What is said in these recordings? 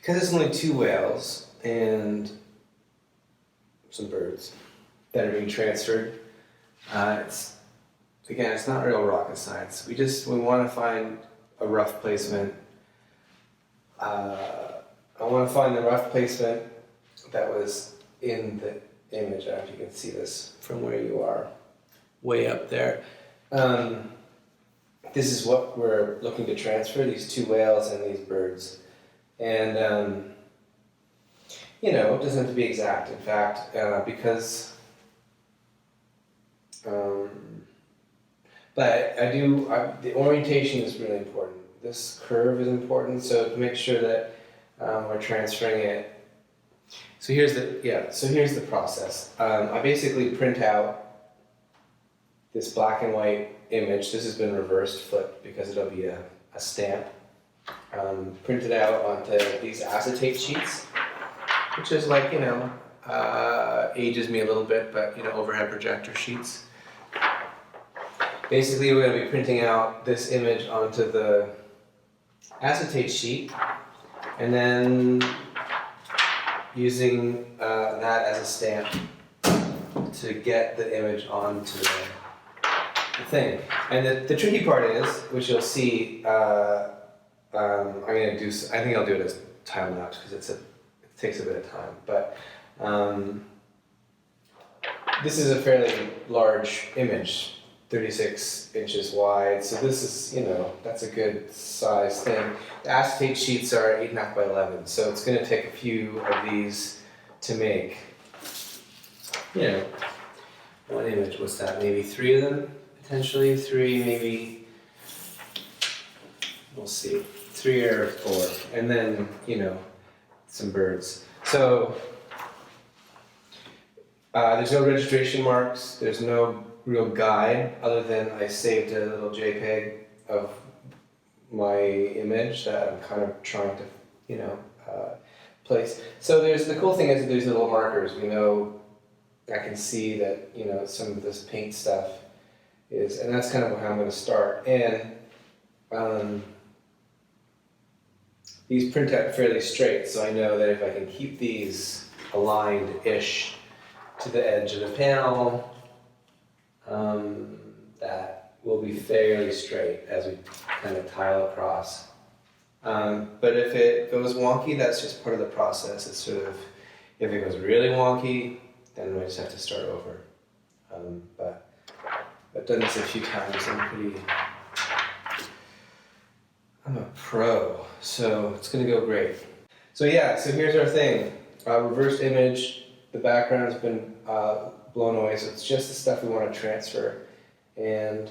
because it's only 2 whales and some birds that are being transferred, it's not real rocket science. We want to find a rough placement. I want to find the rough placement that was in the image. I don't know if you can see this from where you are, way up there. This is what we're looking to transfer, these 2 whales and these birds. And, it doesn't have to be exact. In fact, because... but the orientation is really important. This curve is important, so to make sure that we're transferring it. So here's the process. I basically print out this black and white image. This has been reversed, flipped, because it'll be a stamp. Printed out onto these acetate sheets, which is like, ages me a little bit, but, overhead projector sheets. Basically, we're going to be printing out this image onto the acetate sheet, and then using that as a stamp to get the image onto the thing. And the tricky part is, which you'll see, I think I'll do it as time lapse because it takes a bit of time. But this is a fairly large image, 36 inches wide. So this is, that's a good size thing. The acetate sheets are 8.5 by 11, so it's going to take a few of these to make. One image. What's that? Maybe 3 of them. Potentially 3, maybe, we'll see, 3 or 4, and then, some birds. So, there's no registration marks, there's no real guide, other than I saved a little JPEG of my image that I'm kind of trying to, place. So the cool thing is that there's little markers. I can see that, some of this paint stuff is, and that's kind of how I'm going to start. And these print out fairly straight, so I know that if I can keep these aligned-ish to the edge of the panel, that will be fairly straight as we kind of tile across. But if it goes wonky, that's just part of the process. It's sort of, if it goes really wonky, then we just have to start over. But I've done this a few times. I'm a pro, so it's gonna go great. So here's our thing. Reversed image, the background's been blown away, so it's just the stuff we want to transfer. And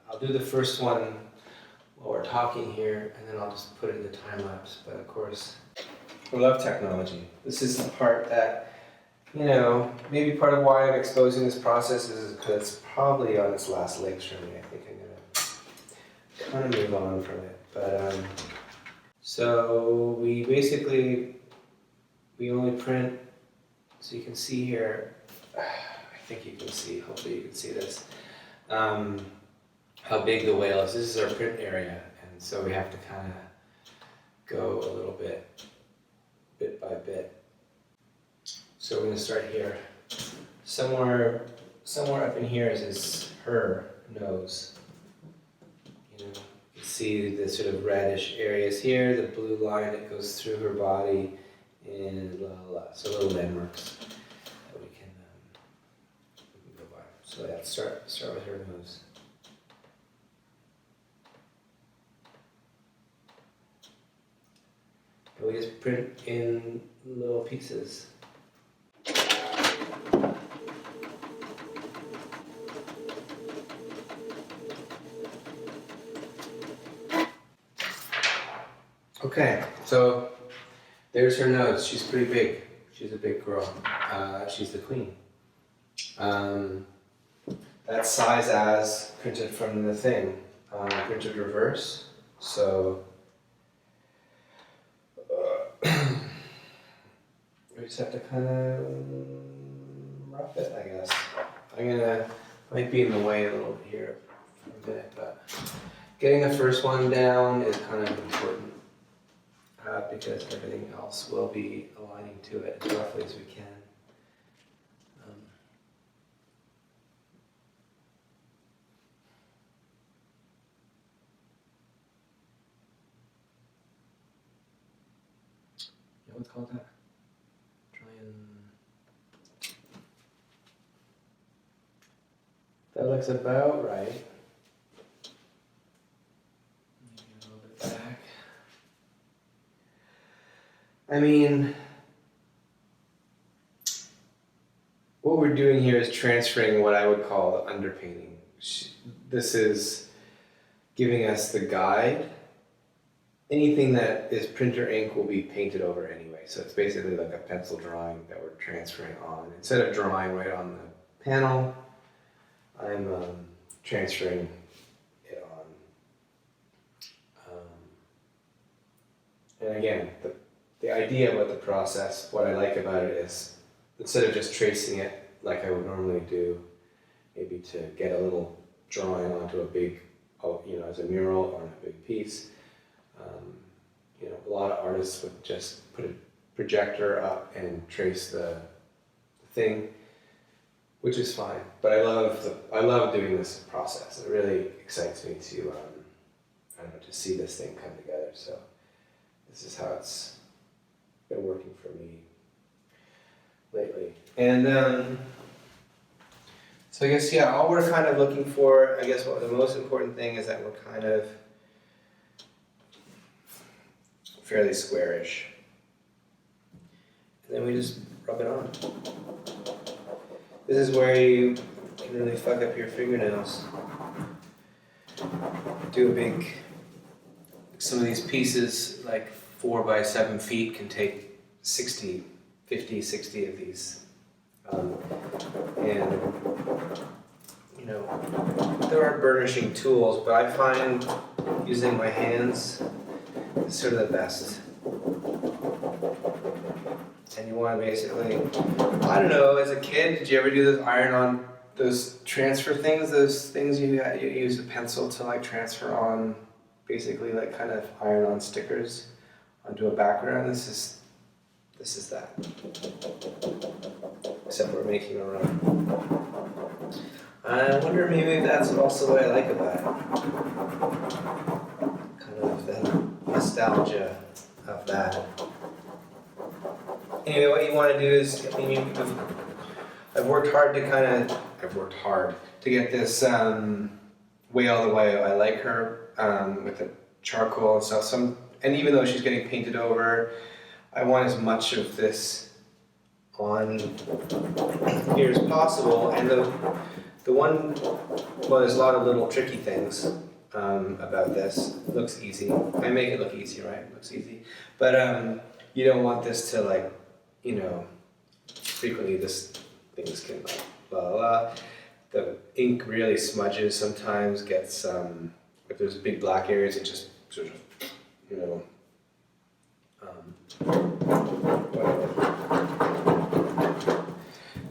I'll do the first one while we're talking here, and then I'll just put it in the time lapse. But of course, I love technology. This is the part that, maybe part of why I'm exposing this process is because it's probably on its last legs for me. I think I'm gonna kind of move on from it. But so we only print, so you can see here, I think you can see, hopefully you can see this, how big the whale is. This is our print area, and so we have to kind of go a little bit by bit. So we're going to start here. Somewhere up in here is her nose. You can see the sort of reddish areas here, the blue line that goes through her body, and so little landmarks that we can go by. So let's start with her nose. And we just print in little pieces. Okay, so there's her nose. She's pretty big. She's a big girl. She's the queen. That's size as printed from the thing, printed reverse. So we just have to kind of rough it, I guess. I'm gonna Might be in the way a little bit here for a minute, but getting the first one down is kind of important because everything else will be aligning to it as roughly as we can. What's called that? Try and. That looks about right. Maybe a little bit back. I mean, what we're doing here is transferring what I would call the underpainting. This is giving us the guide. Anything that is printer ink will be painted over anyway. So it's basically like a pencil drawing that we're transferring on. Instead of drawing right on the panel, I'm transferring it on. And again, the idea about the process, what I like about it is, instead of just tracing it like I would normally do, maybe to get a little drawing onto a big, as a mural or on a big piece, a lot of artists would just put a projector up and trace the thing, which is fine. But I love doing this process. It really excites me to to see this thing come together. So this is how it's been working for me lately. And so I guess all we're kind of looking for, I guess what the most important thing is that we're kind of fairly squarish. And then we just rub it on. This is where you can really fuck up your fingernails. Some of these pieces, like 4 by 7 feet, can take 50, 60 of these. There are burnishing tools, but I find using my hands is sort of the best. And you want to basically, I don't know, as a kid, did you ever do those iron-on, those transfer things, those things you use a pencil to like transfer on, basically like kind of iron-on stickers onto a background? This is that. Except we're making our own. I wonder maybe that's also what I like about it. Kind of the nostalgia of that. Anyway, what you want to do is, I've worked hard to get this way all the way. I like her with the charcoal and stuff. And even though she's getting painted over, I want as much of this on here as possible. And there's a lot of little tricky things about this. It looks easy. I make it look easy, right? It looks easy. But you don't want this to frequently things can like blah, blah, blah. The ink really smudges sometimes, gets, if there's big black areas, it just sort of,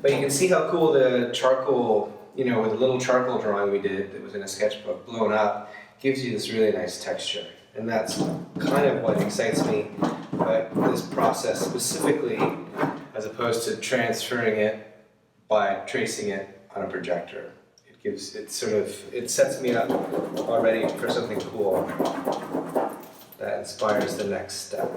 But you can see how cool the charcoal, with a little charcoal drawing we did that was in a sketchbook, blown up, gives you this really nice texture. And that's kind of what excites me about this process specifically, as opposed to transferring it by tracing it on a projector. It sets me up already for something cool that inspires the next step.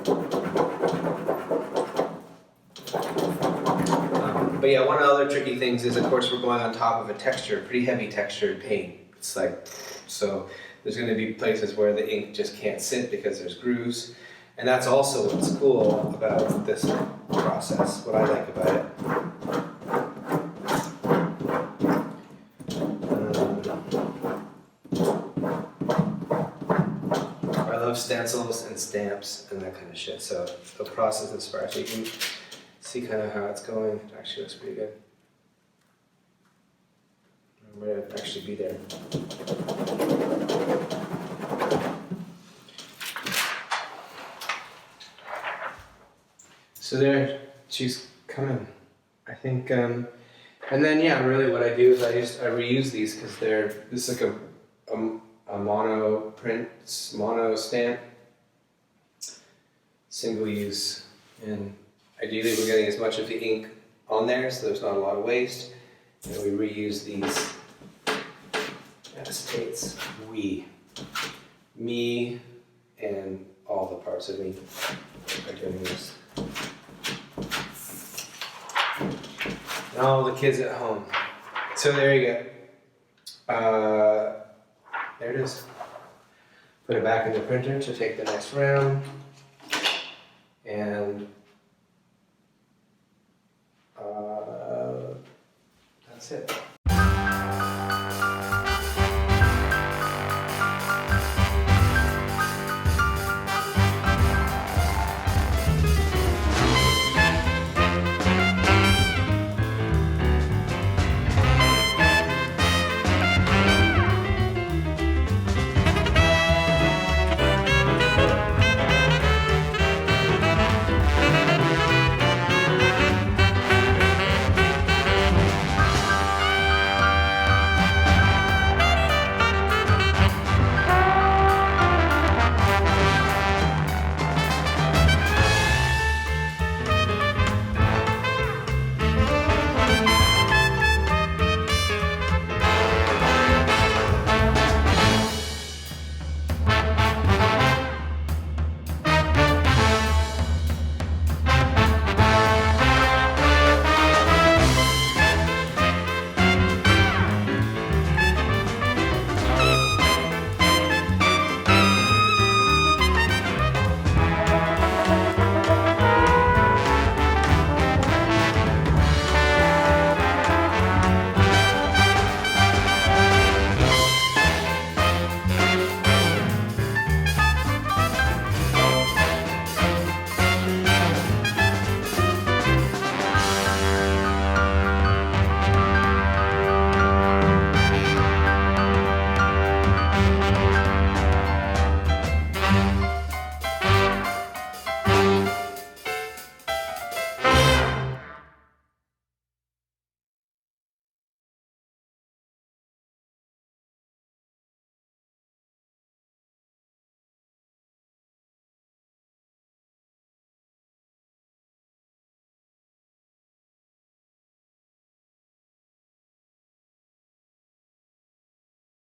But yeah, one of the other tricky things is, of course, we're going on top of a pretty heavy textured paint. It's like, so there's going to be places where the ink just can't sit because there's grooves. And that's also what's cool about this process, what I like about it. I love stencils and stamps and that kind of shit, so the process inspires. So you can see kind of how it's going. It actually looks pretty good. I'm going to actually be there. So there, she's coming. I think And then yeah, really what I do is I reuse these because this is like a mono print, mono stamp, single use, and ideally we're getting as much of the ink on there so there's not a lot of waste, and we reuse these acetates. Me, and all the parts of me are doing this. And all the kids at home. So there you go. There it is. Put it back in the printer to take the next round. And that's it.